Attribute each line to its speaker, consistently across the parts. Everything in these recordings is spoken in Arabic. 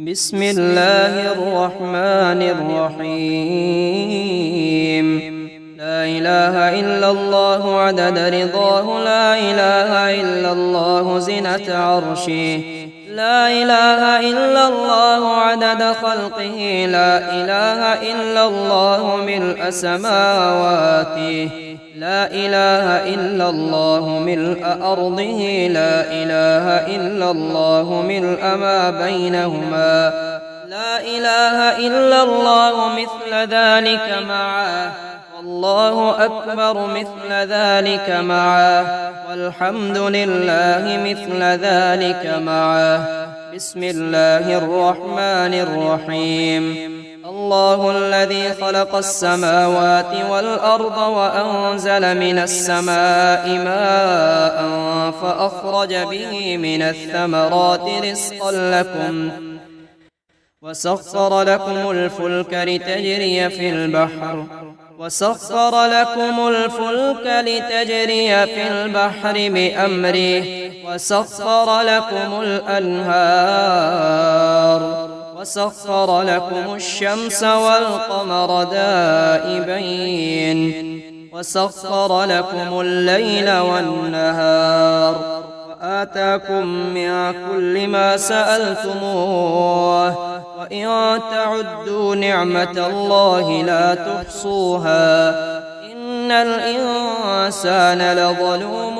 Speaker 1: بسم الله الرحمن الرحيم. لا إله إلا الله عدد رضاه، لا إله إلا الله زنة عرشه، لا إله إلا الله عدد خلقه، لا إله إلا الله ملء سماواته، لا إله إلا الله ملء أرضه، لا إله إلا الله ملء ما بينهما، لا إله إلا الله مثل ذلك معه، والله أكبر مثل ذلك معه، والحمد لله مثل ذلك معه. بسم الله الرحمن الرحيم. الله الذي خلق السماوات والأرض وأنزل من السماء ماء فأخرج به من الثمرات رزقا لكم، وسخر لكم الفلك لتجري في البحر بأمره، وسخر لكم الأنهار، وسخر لكم الشمس والقمر دائبين، وسخر لكم الليل والنهار، وآتاكم من كل ما سألتموه، وإن تعدوا نعمة الله لا تحصوها، إن الإنسان لظلوم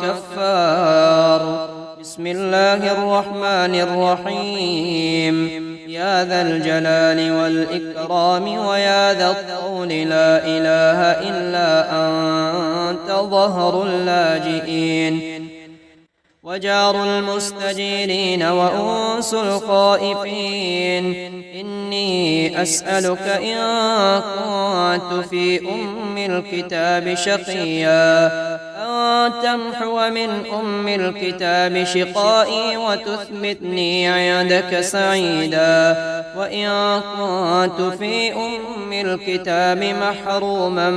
Speaker 1: كفار. بسم الله الرحمن الرحيم. يا ذا الجلال والإكرام ويا ذا الطول، لا إله إلا أنت ظهر اللاجئين، وجار المستجيرين وأنس الخائفين. إني أسألك إن كنت في أم الكتاب شقيا أن تمحو من أم الكتاب شقائي وتثبتني عندك سعيدا، وإن كنت في أم الكتاب محروما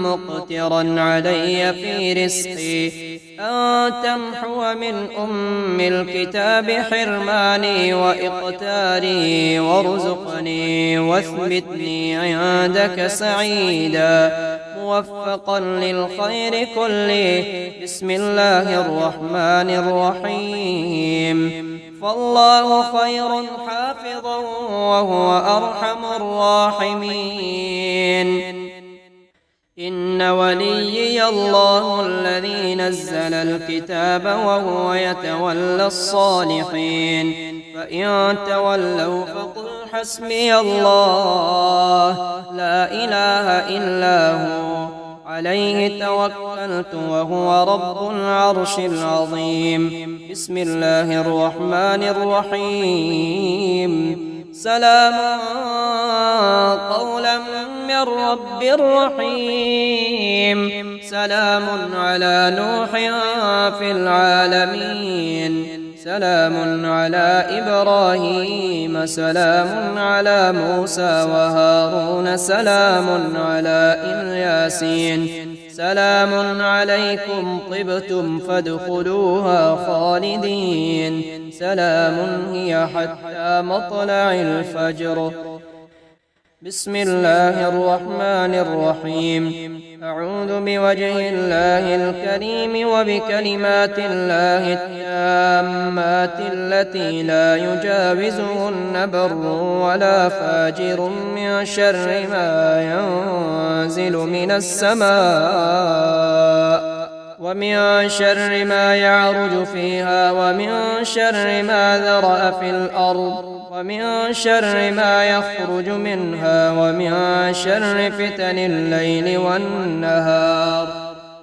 Speaker 1: مقترا علي في رزقي أن تمحو من أم الكتاب حرماني وإقتاري وارزقني واثبتني عندك سعيدا موفقا للخير كله. بسم الله الرحمن الرحيم. فالله خير حافظا وهو أرحم الراحمين. إن وليي الله الذي نزل الكتاب وهو يتولى الصالحين، فإن تولوا فقل حسبي الله لا إله إلا هو عليه توكلت وهو رب العرش العظيم. بسم الله الرحمن الرحيم. سلام قولا من رب رحيم. سلام على نوح في العالمين، سلام على إبراهيم، سلام على موسى وهارون، سلام على الياسين، سلام عليكم طبتم فادخلوها خالدين، سلام هي حتى مطلع الفجر. بسم الله الرحمن الرحيم. أعوذ بوجه الله الكريم وبكلمات الله التامات التي لا يجاوزهن بر ولا فاجر من شر ما ينزل من السماء، ومن شر ما يعرج فيها، ومن شر ما ذرأ في الأرض، ومن شر ما يخرج منها، ومن شر فتن الليل والنهار،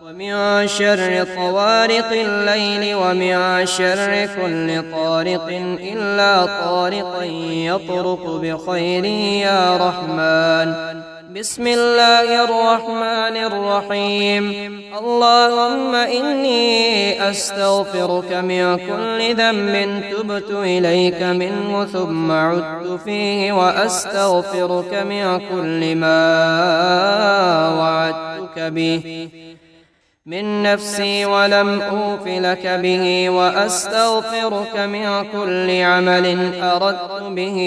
Speaker 1: ومن شر طوارق الليل، ومن شر كل طارق إلا طارقا يطرق بخير يا رحمن. بسم الله الرحمن الرحيم. اللهم إني أستغفرك من كل ذنب تبت إليك منه ثم عدت فيه، وأستغفرك من كل ما وعدتك به من نفسي ولم أوف لك به، وأستغفرك من كل عمل أردت به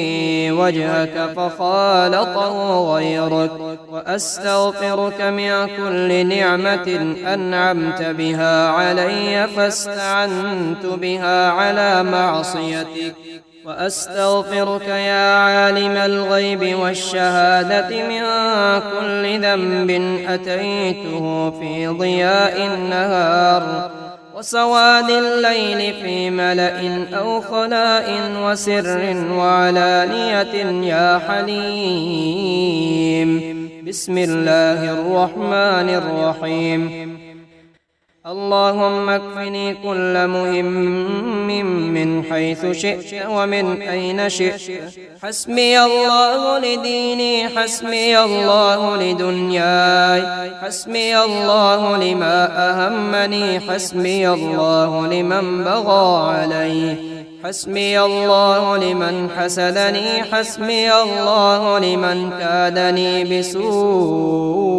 Speaker 1: وجهك فخالطه غيرك، وأستغفرك من كل نعمة أنعمت بها علي فاستعنت بها على معصيتك، وأستغفرك يا عالم الغيب والشهادة من كل ذنب أتيته في ضياء النهار وسواد الليل في ملأ أو خلاء وسر وعلانية يا حليم. بسم الله الرحمن الرحيم. اللهم اكفني كل مهم من حيث شئت ومن أين شئت. حسبي الله لديني، حسبي الله لدنياي، حسبي الله لما أهمني، حسبي الله لمن بغى علي، حسبي الله لمن حسدني، حسبي الله لمن كادني بسوء،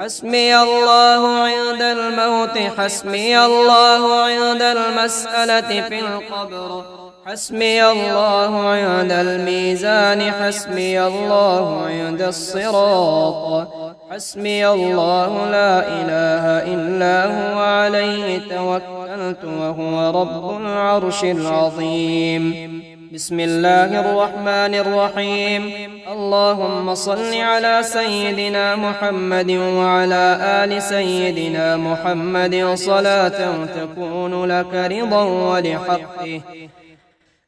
Speaker 1: حسبي الله عند الموت، حسبي الله عند المسألة في القبر، حسبي الله عند الميزان، حسبي الله عند الصراط، حسبي الله لا إله إلا هو عليه توكلت وهو رب العرش العظيم. بسم الله الرحمن الرحيم. اللهم صل على سيدنا محمد وعلى آل سيدنا محمد صلاة تكون لك رضا ولحقه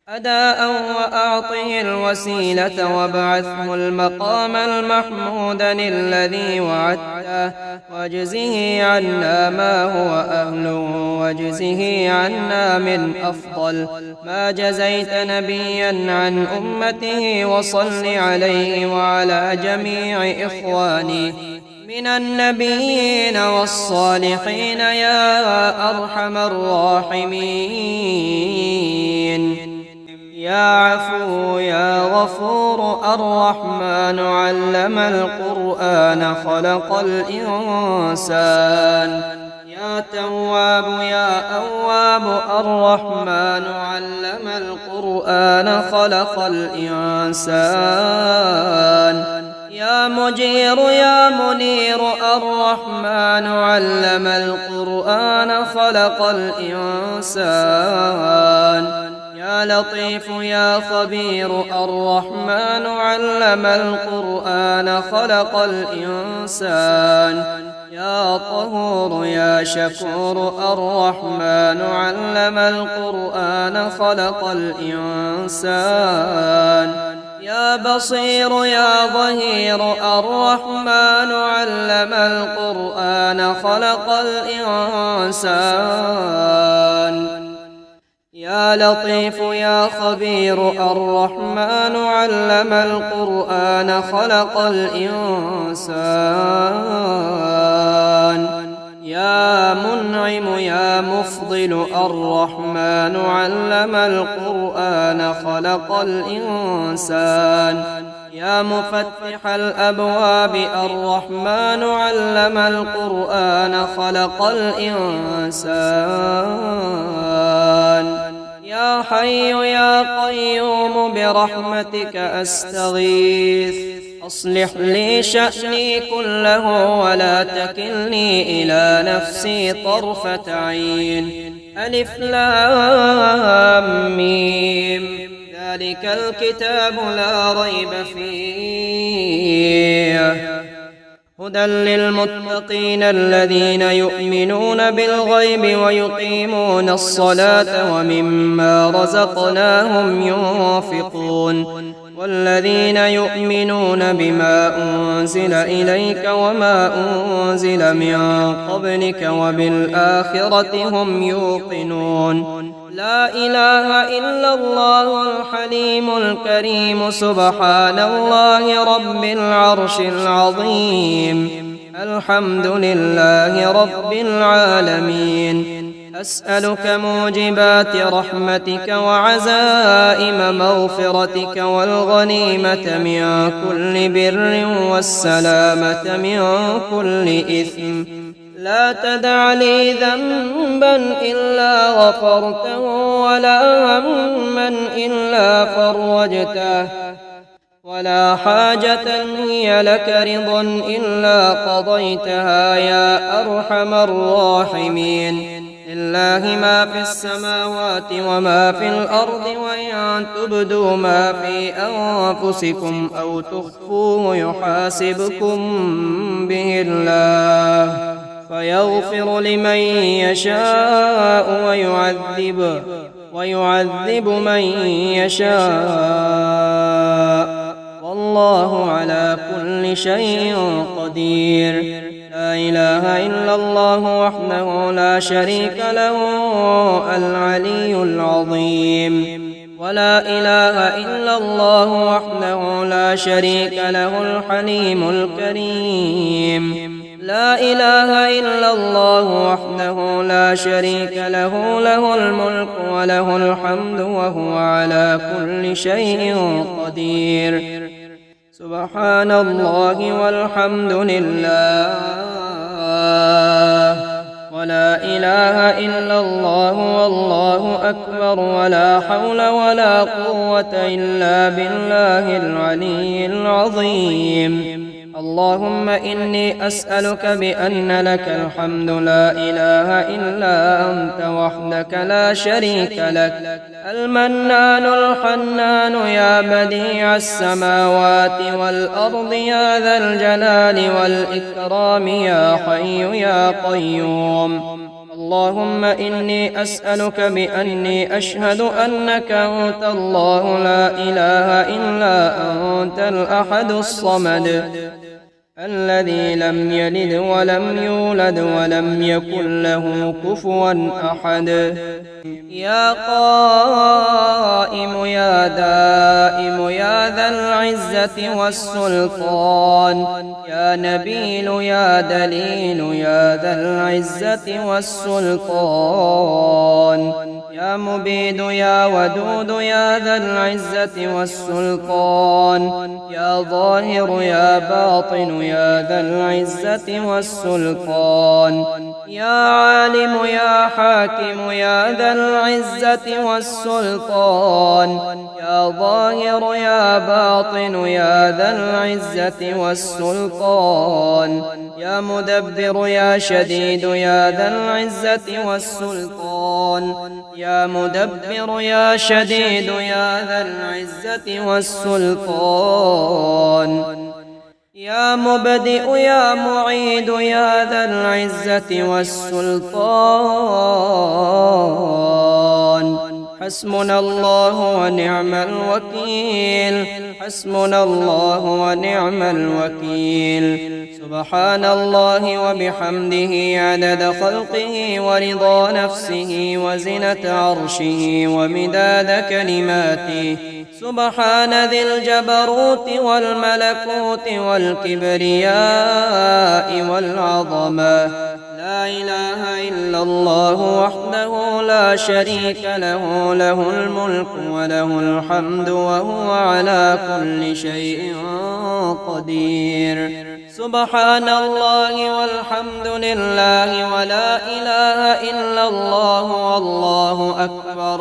Speaker 1: أداء، وأعطه الوسيلة وابعثه المقام المحمود الذي وعدته، واجزه عنا ما هو أهله، واجزه عنا من أفضل ما جزيت نبيا عن أمته، وصل عليه وعلى جميع إخوانه من النبيين والصالحين يا أرحم الراحمين. يا عفو يا غفور الرحمن علم القرآن خلق الإنسان. يا تواب يا أواب الرحمن علم القرآن خلق الإنسان. يا مجير يا منير الرحمن علم القرآن خلق الإنسان. يا لطيف يا خبير الرحمن علم القرآن خلق الإنسان. يا طهور يا شكور الرحمن علم القرآن خلق الإنسان. يا بصير يا ظهير الرحمن علم القرآن خلق الإنسان. يا لطيف يا خبير الرحمن علم القرآن خلق الإنسان. يا منعم يا مفضل الرحمن علم القرآن خلق الإنسان. يا مفتح الأبواب الرحمن علم القرآن خلق الإنسان. يا حي يا قيوم برحمتك أستغيث، أصلح لي شأني كله ولا تكلني إلى نفسي طرفة عين. ألف لام ميم. ذلك الكتاب لا ريب فيه هدى للمتقين الذين يؤمنون بالغيب ويقيمون الصلاة ومما رزقناهم ينفقون. والذين يؤمنون بما أنزل إليك وما أنزل من قبلك وبالآخرة هم يوقنون. لا إله إلا الله الحليم الكريم سبحان الله رب العرش العظيم. الحمد لله رب العالمين. أسألك موجبات رحمتك وعزائم مغفرتك والغنيمة من كل بر والسلامة من كل إثم. لا تدع لي ذنبا إلا غفرته ولا هما إلا فرجته ولا حاجة هي لك رضا إلا قضيتها يا أرحم الراحمين. لله ما في السماوات وما في الأرض وإن تبدوا ما في أنفسكم أو تخفوه يحاسبكم به الله فيغفر لمن يشاء ويعذب من يشاء والله على كل شيء قدير. لا إله إلا الله وحده لا شريك له العلي العظيم. ولا إله إلا الله وحده لا شريك له الحليم الكريم. لا إله إلا الله وحده لا شريك له له الملك وله الحمد وهو على كل شيء قدير. سبحان الله والحمد لله ولا إله إلا الله والله أكبر ولا حول ولا قوة إلا بالله العلي العظيم. اللهم إني أسألك بأن لك الحمد لا إله إلا أنت وحدك لا شريك لك المنان الحنان يا بديع السماوات والأرض يا ذا الجلال والإكرام يا حي يا قيوم. اللهم إني أسألك بأني أشهد أنك أنت الله لا إله إلا أنت الأحد الصمد الذي لم يلد ولم يولد ولم يكن له كفوا أحد. يا قائم يا دائم يا ذا العزة والسلطان يا نبيل يا دليل يا ذا العزة والسلطان يا مبيد يا ودود يا ذا العزة والسلطان يا ظاهر يا باطن يا ذا العزة والسلطان يا عالم يا حاكم يا ذا العزة والسلطان يا ظاهر يا باطن يا ذا العزة والسلطان يا مدبر يا شديد يا ذا العزة والسلطان يا مدبر يا شديد يا ذا العزة والسلطان يا مبدئ يا معيد يا ذا العزة والسلطان. حسبنا الله ونعم الوكيل حسبنا الله ونعم الوكيل. سبحان الله وبحمده عدد خلقه ورضا نفسه وزنة عرشه ومداد كلماته. سبحان ذي الجبروت والملكوت والكبرياء والعظمة. لا إله إلا الله وحده لا شريك له له الملك وله الحمد وهو على كل شيء قدير. سبحان الله والحمد لله ولا إله إلا الله والله أكبر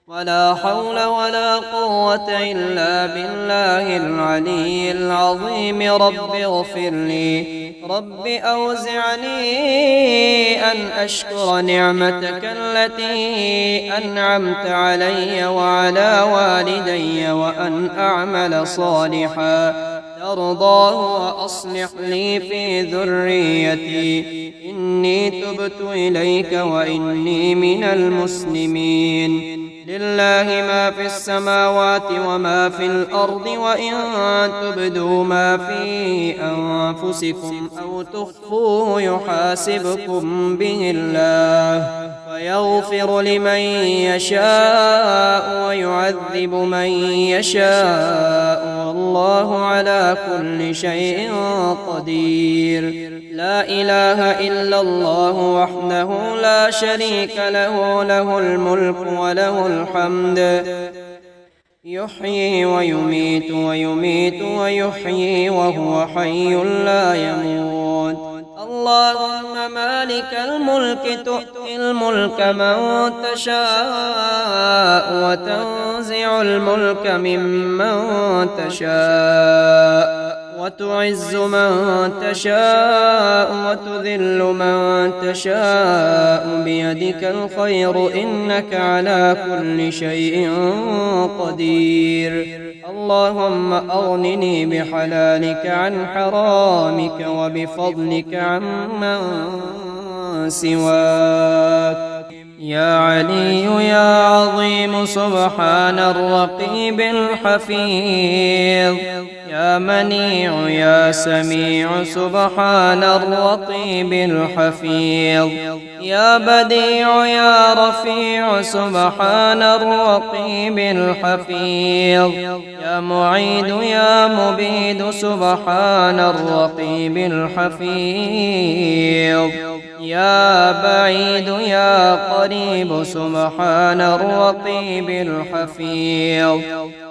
Speaker 1: ولا حول ولا قوة إلا بالله العلي العظيم. رب اغفر لي رب أوزعني أن أشكر نعمتك التي أنعمت علي وعلى والدي وأن أعمل صالحا ترضاه وأصلح لي في ذريتي إني تبت إليك وإني من المسلمين. لله ما في السماوات وما في الأرض وإن تبدوا ما في أنفسكم أو تخفوه يحاسبكم به الله فيغفر لمن يشاء ويعذب من يشاء والله على كل شيء قدير. لا إله إلا الله وحده لا شريك له له الملك وله الحمد يحيي ويميت ويميت ويحيي وهو حي لا يموت. اللهم مالك الملك تؤتي الملك من تشاء وتنزع الملك ممن تشاء وتعز من تشاء وتذل من تشاء بيدك الخير إنك على كل شيء قدير. اللهم أغنني بحلالك عن حرامك وبفضلك عمن سواك. يا علي يا عظيم سبحان الرقيب الحفيظ. يا منيع يا سميع سبحان الرقيب الحفيظ. يا بديع يا رفيع سبحان الرقيب الحفيظ. يا معيد يا مبيد سبحان الرقيب الحفيظ. يا بعيد يا قريب سبحان الرقيب الحفيظ.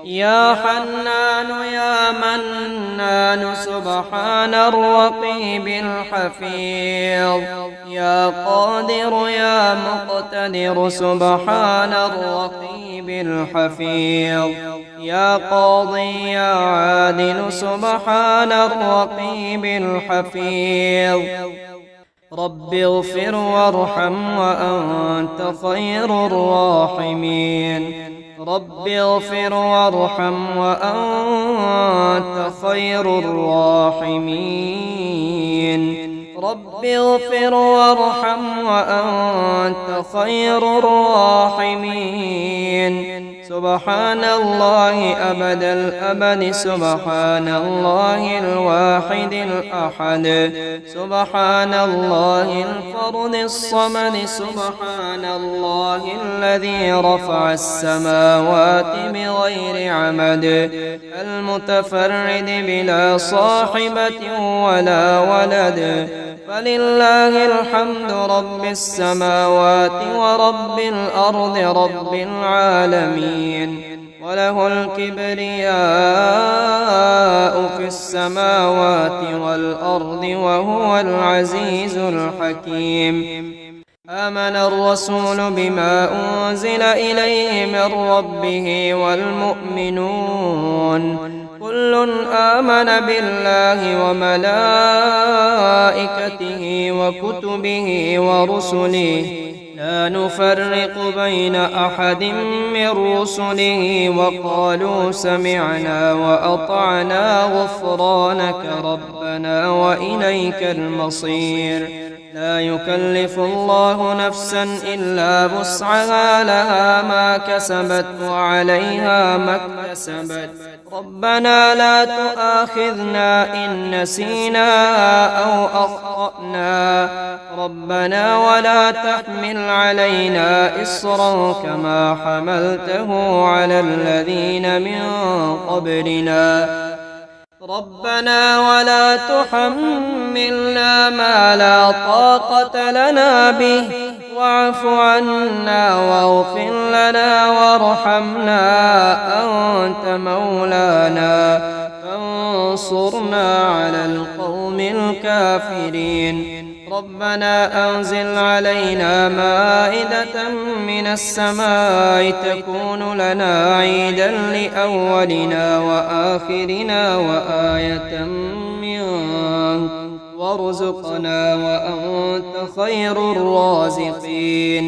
Speaker 1: يا حنان يا منان سبحان الرقيب الحفيظ. يا قادر يا مقتدر سبحان الرقيب الحفيظ. يا قاضي يا عادل سبحان الرقيب الحفيظ. رب اغفر وارحم وأنت خير الراحمين. رب اغفر وارحم وأنت خير الراحمين. رب اغفر وارحم وأنت خير الراحمين. سبحان الله أبد الأبد سبحان الله الواحد الأحد سبحان الله الفرد الصمد سبحان الله الذي رفع السماوات بغير عمد المتفرد بلا صاحبة ولا ولد فلله الحمد رب السماوات ورب الأرض رب العالمين وله الكبرياء في السماوات والأرض وهو العزيز الحكيم. آمن الرسول بما أنزل إليه من ربه والمؤمنون كل آمن بالله وملائكته وكتبه ورسله لا نفرق بين أحد من رسله وقالوا سمعنا وأطعنا غفرانك ربنا وإليك المصير. لا يكلف الله نفسا إلا وسعها لها ما كسبت وعليها ما اكتسبت ربنا لا تؤاخذنا إن نسينا أو أخطأنا ربنا ولا تحمل علينا إصرا كما حملته على الذين من قبلنا ربنا ولا تحملنا ما لا طاقة لنا به واعف عنا واغفر لنا وارحمنا أنت مولانا فانصرنا على القوم الكافرين. ربنا أنزل علينا مائدة من السماء تكون لنا عيدا لأولنا وآخرنا وآية منك وارزقنا وأنت خير الرازقين.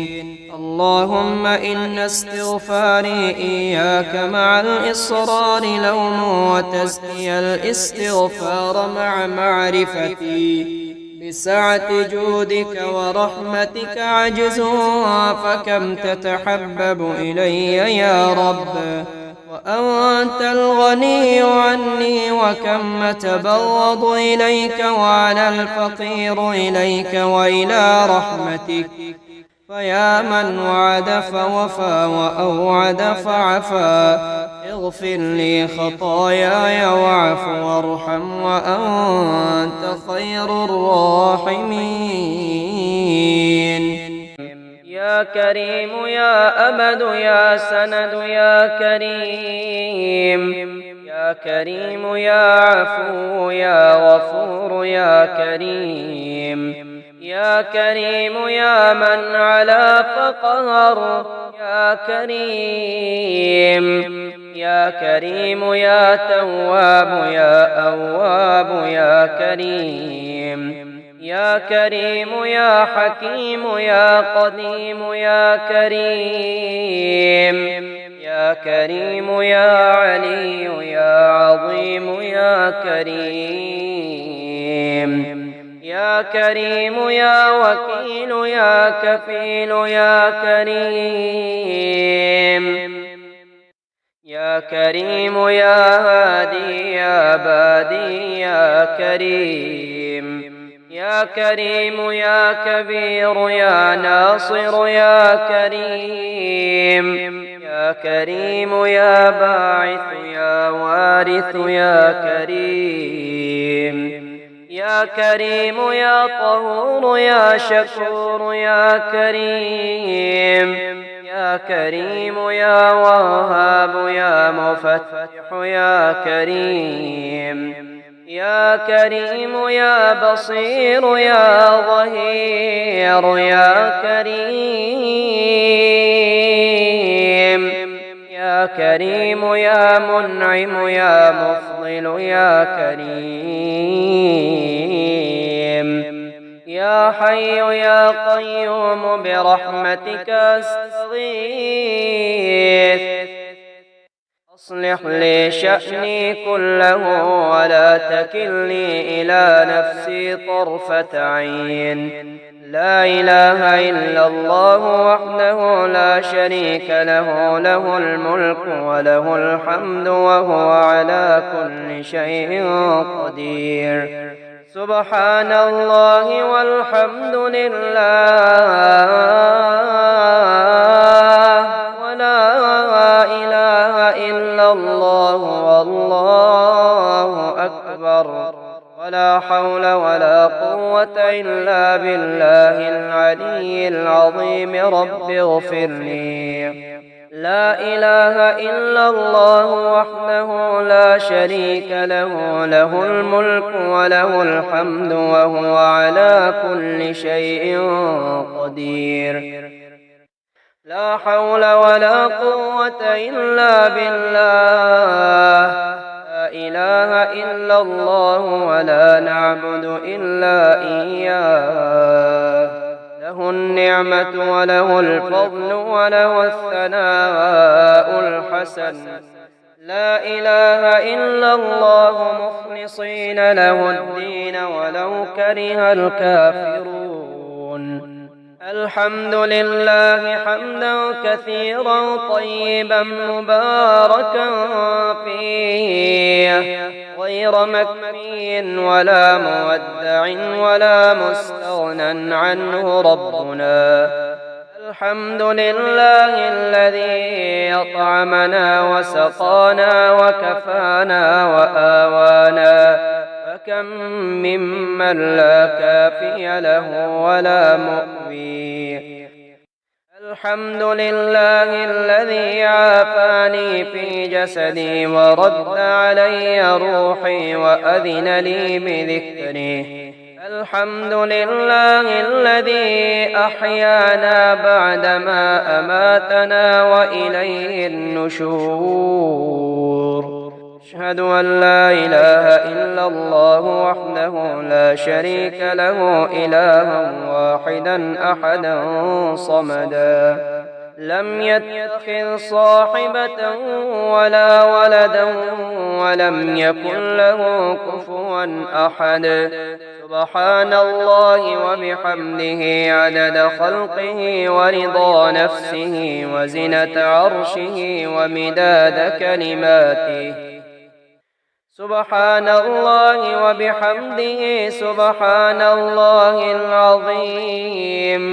Speaker 1: اللهم إن استغفاري إياك مع الإصرار لوم وتزكي الاستغفار مع معرفتي بسعة جودك ورحمتك عجز فكم تتحبب إلي يا رب وأنت الغني عني وكم أتبغض إليك وأنا الفقير إليك وإلى رحمتك فيا من وعد فوفى وأوعد فعفى اغفر لي خطاياي واعف وارحم وأنت خير الراحمين. يا كريم يا أبد يا سند يا كريم يا يا كريم يا عفو يا غفور يا كريم يا كريم يا من علا فقهر يا كريم يا كريم يا تواب يا أواب يا كريم يا كريم يا حكيم يا قديم يا كريم يا كريم يا علي يا عظيم يا كريم يا كريم يا وكيل يا كفيل يا كريم يا كريم يا هادي يا بادي يا كريم يا كريم يا كبير يا ناصر يا كريم يا كريم يا باعث يا وارث يا كريم يا كريم يا طهور يا شكور يا كريم يا كريم يا وهاب يا مفتح يا كريم يا كريم يا بصير يا ظهير يا كريم يا كريم يا منعم يا مفضل يا كريم يا حي يا قيوم برحمتك أستغيث أصلح لي شأني كله ولا تكلني إلى نفسي طرفة عين لا إله إلا الله وحده لا شريك له له الملك وله الحمد وهو على كل شيء قدير سبحان الله والحمد لله ولا إله إلا الله والله أكبر ولا حول ولا قوة إلا بالله العلي العظيم رب اغفر لي لا إله إلا الله وحده لا شريك له له الملك وله الحمد وهو على كل شيء قدير لا حول ولا قوة إلا بالله لا إله إلا الله ولا نعبد إلا إياه له النعمة وله الفضل وله الثناء الحسن لا إله إلا الله مخلصين له الدين ولو كره الكافرون الحمد لله حمدا كثيرا طيبا مباركا فيه غير مكفي ولا مودع ولا مستغنى عنه ربنا الحمد لله الذي أطعمنا وسقانا وكفانا وآوانا فكم ممن لا كافي له ولا مؤوي الحمد لله الذي عافاني في جسدي ورد علي روحي وأذن لي بذكره الحمد لله الذي أحيانا بعدما أماتنا وإليه النشور أشهد أن لا إله إلا الله وحده لا شريك له إلها واحدا أحدا صمدا لم يتخذ صاحبة ولا ولدا ولم يكن له كفوا أحد سبحان الله وبحمده عدد خلقه ورضا نفسه وزنة عرشه ومداد كلماته سبحان الله وبحمده سبحان الله العظيم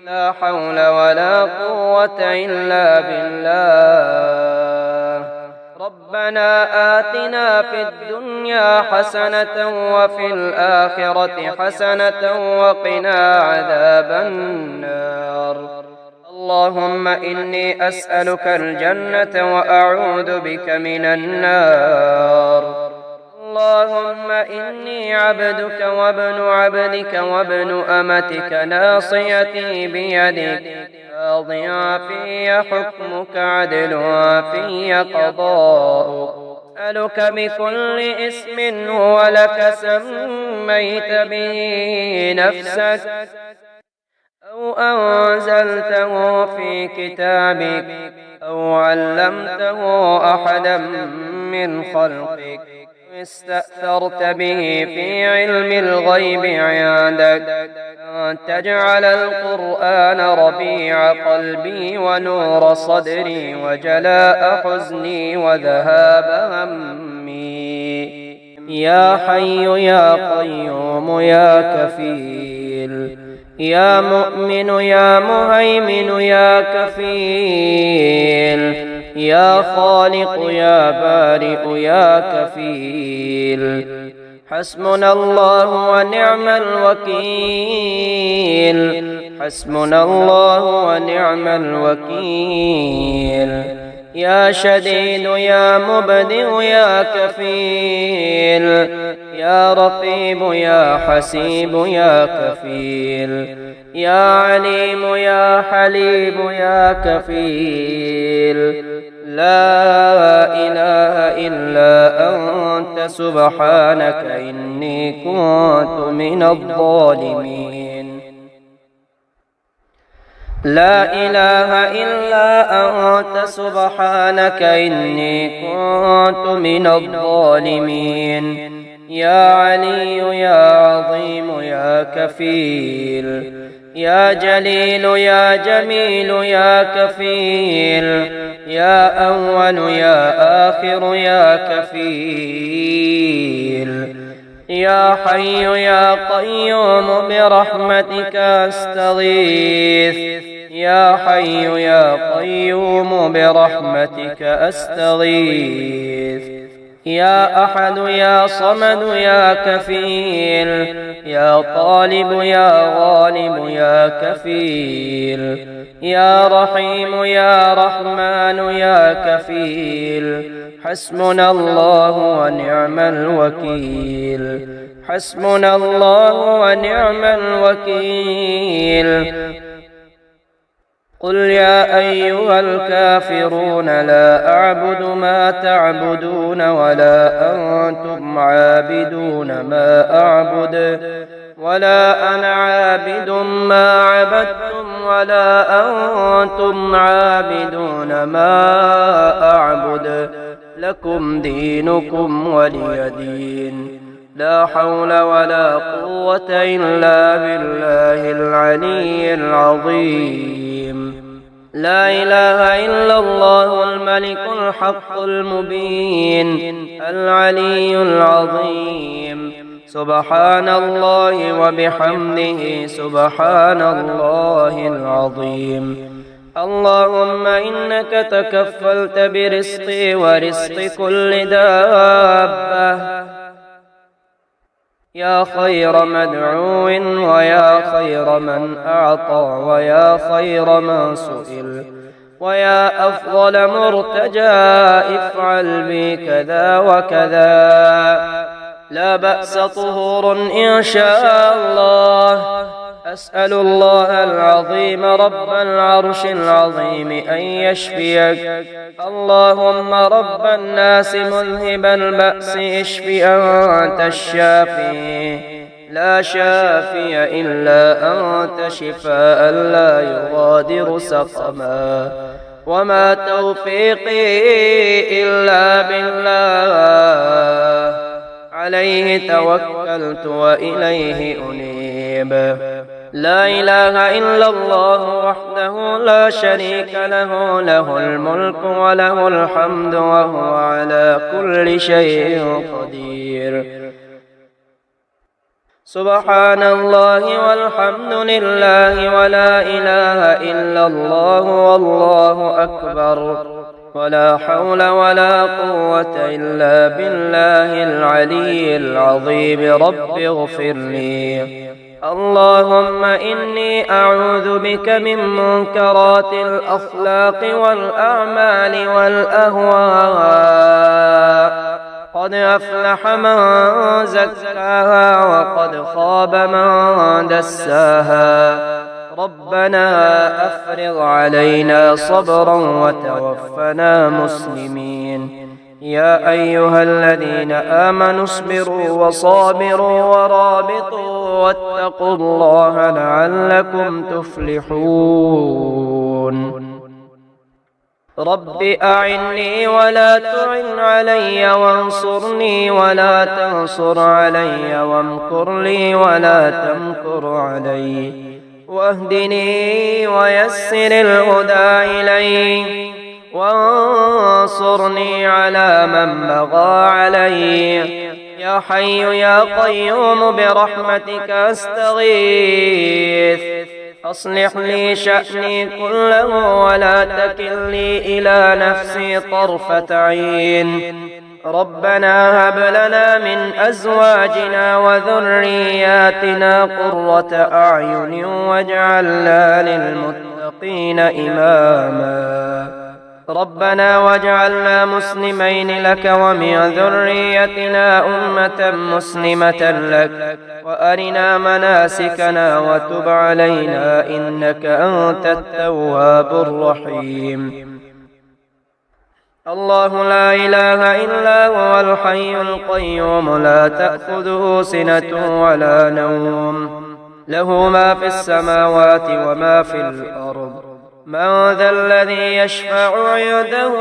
Speaker 1: لا حول ولا قوة إلا بالله ربنا آتنا في الدنيا حسنة وفي الآخرة حسنة وقنا عذاب النار اللهم إني أسألك الجنة وأعوذ بك من النار. اللهم إني عبدك وابن عبدك وابن أمتك ناصيتي بيدك ماض في حكمك عدل في قضاؤك. أسألك بكل اسم هو لك سميت به نفسك أو أنزلته في كتابك أو علمته أحدا من خلقك استأثرت به في علم الغيب عندك أن تجعل القرآن ربيع قلبي ونور صدري وجلاء حزني وذهاب همي. يا حي يا قيوم يا كفيل يا مؤمن يا مهيمن يا كفيل يا خالق يا بارئ يا كفيل. حسبنا الله ونعم الوكيل. حسبنا الله ونعم الوكيل. يا شديد يا مبدئ يا كفيل يا رقيب يا حسيب يا كفيل يا عليم يا حليم يا كفيل. لا إله إلا أنت سبحانك إني كنت من الظالمين. لا إله إلا أنت سبحانك إني كنت من الظالمين. يا علي يا عظيم يا كفيل يا جليل يا جميل يا كفيل يا أول يا آخر يا كفيل. يا حي يا قيوم برحمتك أستغيث. يا حي يا قيوم برحمتك أستغيث. يا أحد يا صمد يا كفيل يا طالب يا غالب يا كفيل يا رحيم يا رحمن يا كفيل. حسبنا الله ونعم الوكيل. حسبنا الله ونعم الوكيل. قل يا أيها الكافرون لا أعبد ما تعبدون ولا أنتم عابدون ما أعبد ولا أنا عابد ما عبدتم ولا أنتم عابدون ما أعبد لكم دينكم ولي دين. لا حول ولا قوة إلا بالله العلي العظيم. لا إله إلا الله الملك الحق المبين العلي العظيم. سبحان الله وبحمده سبحان الله العظيم. اللهم إنك تكفلت برزقي ورزق كل دابة يا خير مدعو ويا خير من أعطى ويا خير من سئل ويا أفضل مرتجى افعل بي كذا وكذا. لا بأس طهور إن شاء الله. أسأل الله العظيم رب العرش العظيم أن يشفيك. اللهم رب الناس مذهب البأس اشف أنت الشافي لا شافي إلا أنت شفاء لا يغادر سقما. وما توفيقي إلا بالله عليه توكلت وإليه أنيب. لا إله إلا الله وحده لا شريك له له الملك وله الحمد وهو على كل شيء قدير. سبحان الله والحمد لله ولا إله إلا الله والله أكبر ولا حول ولا قوة إلا بالله العلي العظيم. رب اغفر لي اللهم إني أعوذ بك من منكرات الأخلاق والأعمال والأهواء. قد أفلح من زكاها وقد خاب من دساها. ربنا أفرغ علينا صبرا وتوفنا مسلمين. يا أيها الذين آمنوا اصبروا وصابروا ورابطوا واتقوا الله لعلكم تفلحون. رب أعني ولا تعن علي وانصرني ولا تنصر علي وامكر لي ولا تمكر علي واهدني ويسر الهدى إلي وانصرني على من بغى علي. يا حي يا قيوم برحمتك أستغيث. أصلح لي شأني كله ولا تكلني إلى نفسي طرفة عين. ربنا هب لنا من أزواجنا وذرياتنا قرة أعين واجعلنا للمتقين إماما. ربنا واجعلنا مسلمين لك ومن ذريتنا أمة مسلمة لك وأرنا مناسكنا وتب علينا إنك أنت التواب الرحيم. الله لا إله إلا هو الحي القيوم لا تأخذه سنة ولا نوم له ما في السماوات وما في الأرض. من ذا الذي يشفع عنده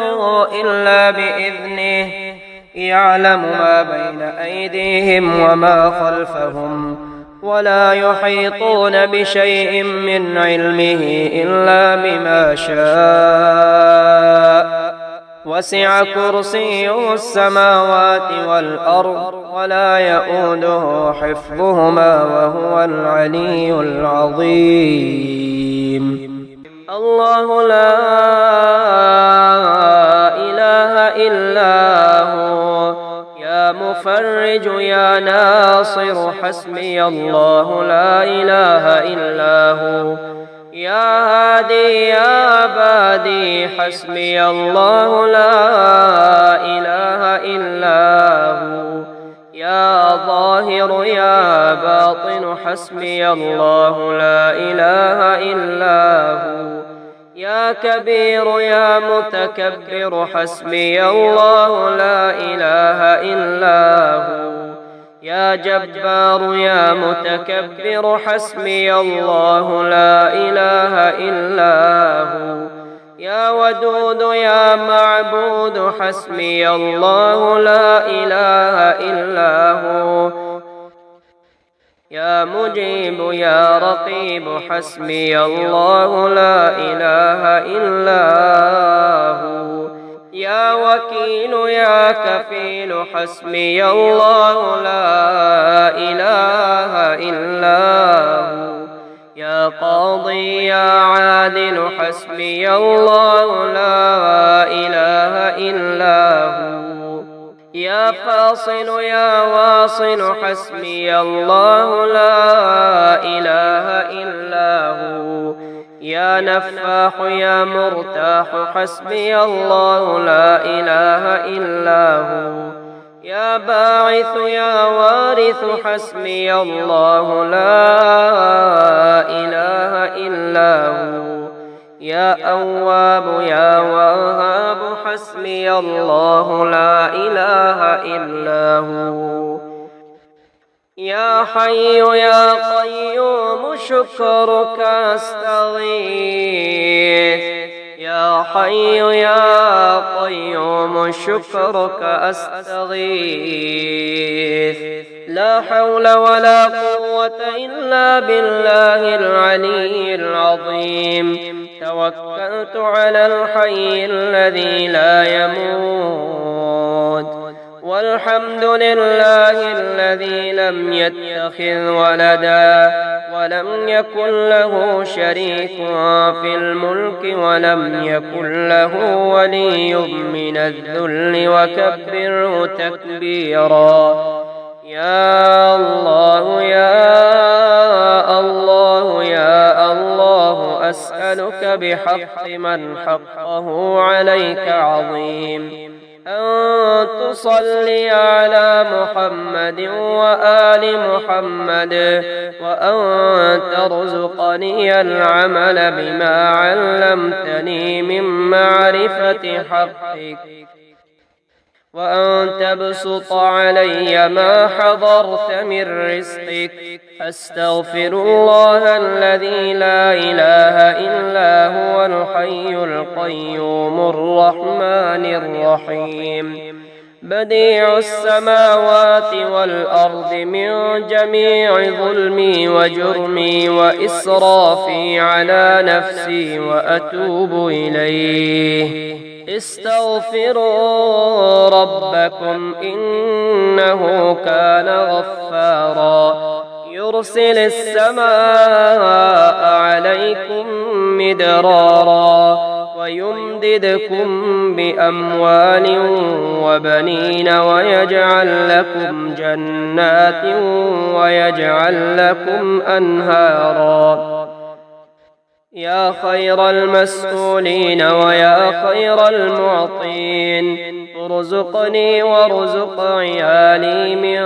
Speaker 1: إلا بإذنه. يعلم ما بين أيديهم وما خلفهم ولا يحيطون بشيء من علمه إلا بما شاء. وسع كرسيه السماوات والأرض ولا يؤوده حفظهما وهو العلي العظيم. الله لا إله إلا هو يا مفرج يا ناصر حسبي الله لا إله إلا هو. يا هادي يا عبادي حسبي الله لا إله إلا هو. يا ظاهر يا باطن حسبي الله لا إله إلا هو. يا كبير يا متكبر حسبي الله لا إله إلا هو. يا جبار يا متكبر حسبي الله لا إله إلا هو. يا ودود يا معبود حسبي الله لا إله إلا هو. يا مجيب يا رقيب حسبي الله لا إله إلا هو. يا وكيل يا كفيل حسبي الله لا إله إلا هو. يا قاضي يا عادل حسبي الله لا إله إلا هو. يا فاصل يا واصل حسبي الله لا إله إلا هو. يا نفاح يا مرتاح حسبي الله لا إله إلا هو. يا باعث يا وارث حسبي الله لا إله إلا هو. يا أواب يا وهاب حسبي الله لا إله إلا هو. يا حي يا قيوم شكرك أستغيث. يا حي يا قيوم شكرك أستغيث. لا حول ولا قوة إلا بالله العلي العظيم. توكلت على الحي الذي لا يموت. والحمد لله الذي لم يتخذ ولدا ولم يكن له شريك في الملك ولم يكن له ولي من الذل وكبره تكبيرا. يا الله يا الله يا الله أسألك بحق من حقه عليك عظيم أن تصلي على محمد وآل محمد، وأن ترزقني العمل بما علمتني من معرفة حقك، وأن تبسط علي ما حضرت من رزقك. أستغفر الله الذي لا إله إلا هو الحي القيوم الرحمن الرحيم، بديع السماوات والأرض، من جميع ظلمي وجرمي وإسرافي على نفسي وأتوب إليه. استغفروا ربكم إنه كان غفارا، يرسل السماء عليكم مدرارا، ويمددكم بأموال وبنين، ويجعل لكم جنات ويجعل لكم أنهارا. يا خير المسؤولين ويا خير المعطين، ارزقني وارزق عيالي من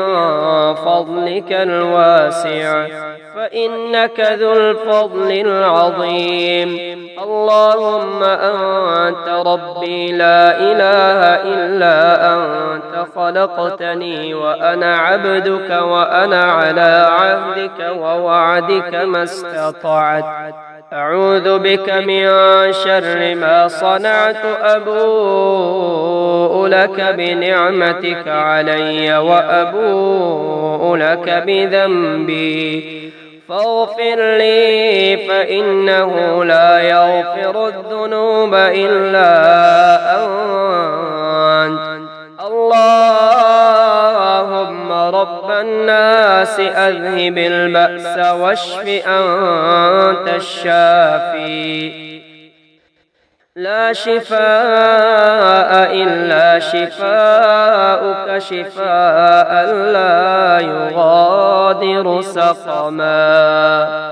Speaker 1: فضلك الواسع، فإنك ذو الفضل العظيم. اللهم أنت ربي لا إله إلا أنت، خلقتني وأنا عبدك، وأنا على عهدك ووعدك ما استطعت. أعوذ بك من شر ما صنعت، أبوء لك بنعمتك علي وأبوء لك بذنبي، فاغفر لي فإنه لا يغفر الذنوب إلا أنت. اللهم رب الناس أذهب البأس واشف أنت الشافي، لا شفاء إلا شفاؤك، شفاء لا يغادر سقما.